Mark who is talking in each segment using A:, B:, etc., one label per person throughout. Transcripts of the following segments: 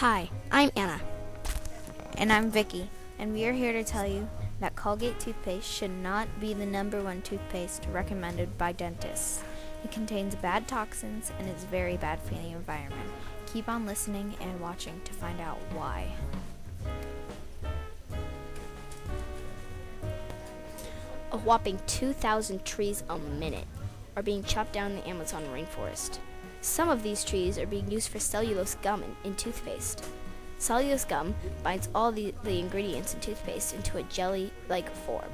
A: Hi, I'm Anna.
B: And I'm Vicki, and we are here to tell you that Colgate toothpaste should not be the #1 toothpaste recommended by dentists. It contains bad toxins and is very bad for the environment. Keep on listening and watching to find out why.
A: A whopping 2,000 trees a minute are being chopped down in the Amazon rainforest. Some of these trees are being used for cellulose gum in toothpaste. Cellulose gum binds all the ingredients in toothpaste into a jelly-like form.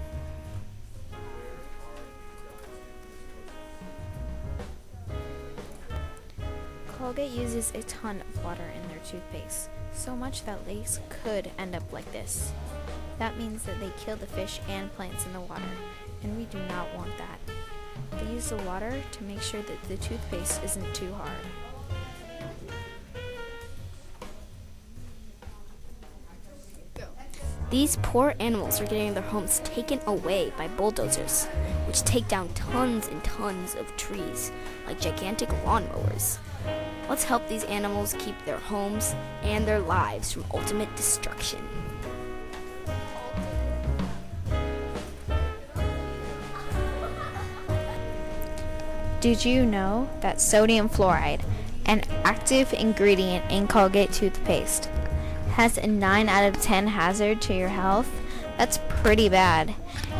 B: Colgate uses a ton of water in their toothpaste, so much that lakes could end up like this. That means that they kill the fish and plants in the water, and we do not want that. They use the water to make sure that the toothpaste isn't too hard.
A: These poor animals are getting their homes taken away by bulldozers, which take down tons and tons of trees, like gigantic lawnmowers. Let's help these animals keep their homes and their lives from ultimate destruction.
B: Did you know that sodium fluoride, an active ingredient in Colgate toothpaste, has a 9 out of 10 hazard to your health? That's pretty bad.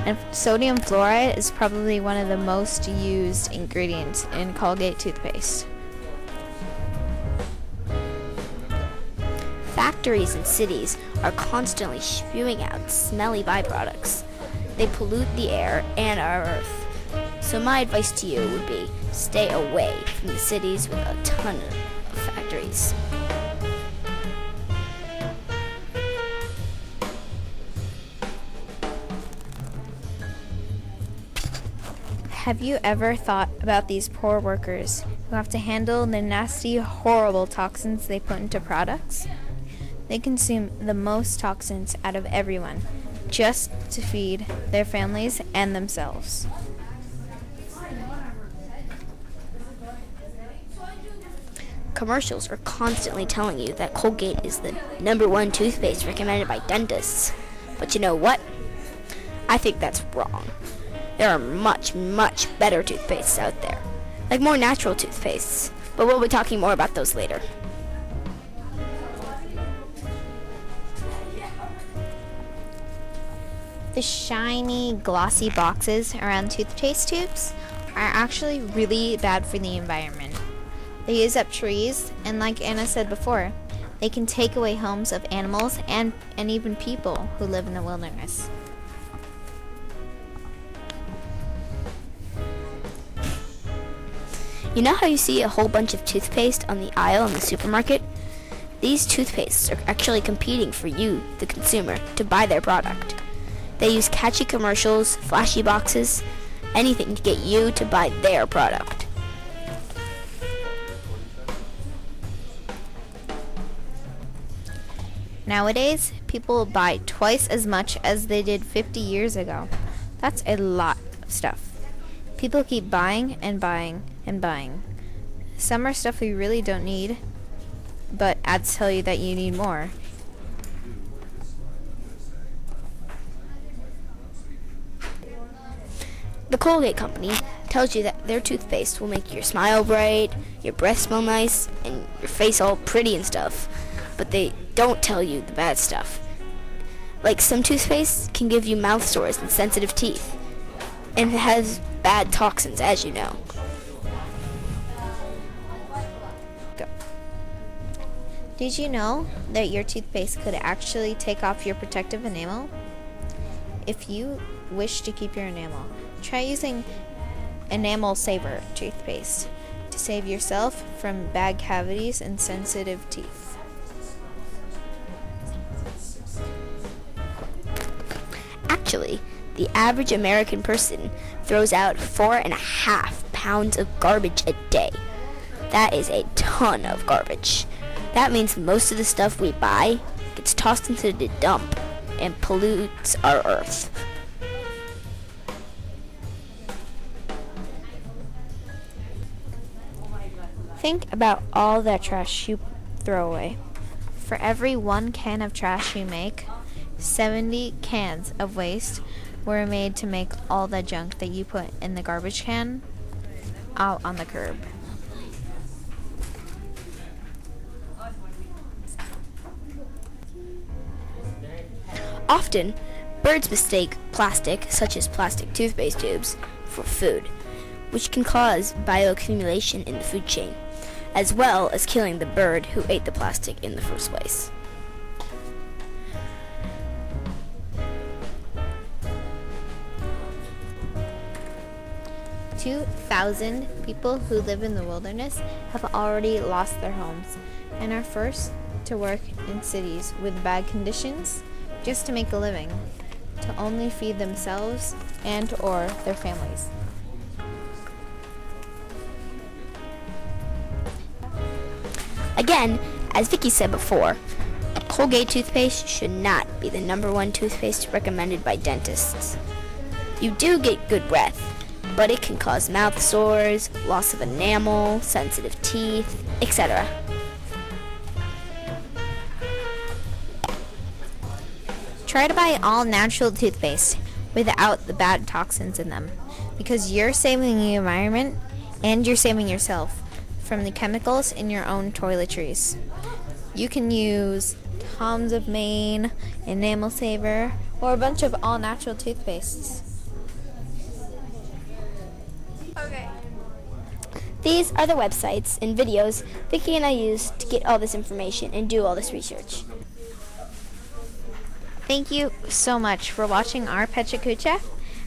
B: And sodium fluoride is probably one of the most used ingredients in Colgate toothpaste.
A: Factories and cities are constantly spewing out smelly byproducts. They pollute the air and our earth. So my advice to you would be stay away from the cities with a ton of factories.
B: Have you ever thought about these poor workers who have to handle the nasty, horrible toxins they put into products? They consume the most toxins out of everyone just to feed their families and themselves.
A: Commercials are constantly telling you that Colgate is the #1 toothpaste recommended by dentists. But you know what? I think that's wrong. There are much, much better toothpastes out there, like more natural toothpastes, but we'll be talking more about those later.
B: The shiny, glossy boxes around toothpaste tubes are actually really bad for the environment. They use up trees, and like Anna said before, they can take away homes of animals and even people who live in the wilderness.
A: You know how you see a whole bunch of toothpaste on the aisle in the supermarket? These toothpastes are actually competing for you, the consumer, to buy their product. They use catchy commercials, flashy boxes, anything to get you to buy their product.
B: Nowadays, people buy twice as much as they did 50 years ago. That's a lot of stuff. People keep buying and buying and buying. Some are stuff we really don't need, but ads tell you that you need more.
A: The Colgate company tells you that their toothpaste will make your smile bright, your breath smell nice, and your face all pretty and stuff. But they don't tell you the bad stuff. Like some toothpaste can give you mouth sores and sensitive teeth. And it has bad toxins, as you know.
B: Did you know that your toothpaste could actually take off your protective enamel? If you wish to keep your enamel, try using Enamel Saver toothpaste to save yourself from bad cavities and sensitive teeth.
A: Actually, the average American person throws out 4.5 pounds of garbage a day. That is a ton of garbage. That means most of the stuff we buy gets tossed into the dump and pollutes our earth.
B: Think about all that trash you throw away. For every 1 can of trash you make, 70 cans of waste were made to make all the junk that you put in the garbage can out on the curb.
A: Often, birds mistake plastic, such as plastic toothpaste tubes, for food, which can cause bioaccumulation in the food chain, as well as killing the bird who ate the plastic in the first place.
B: "2,000 people who live in the wilderness have already lost their homes and are forced to work in cities with bad conditions just to make a living, to only feed themselves and or their families."
A: Again, as Vicki said before, Colgate toothpaste should not be the #1 toothpaste recommended by dentists. You do get good breath, but it can cause mouth sores, loss of enamel, sensitive teeth, etc.
B: Try to buy all natural toothpaste without the bad toxins in them, because you're saving the environment and you're saving yourself from the chemicals in your own toiletries. You can use Tom's of Maine, Enamel Saver, or a bunch of all natural toothpastes.
A: These are the websites and videos Vicki and I use to get all this information and do all this research.
B: Thank you so much for watching our Pecha Kucha,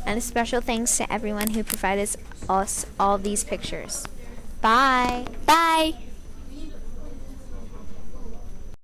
B: and a special thanks to everyone who provided us all these pictures. Bye!
A: Bye!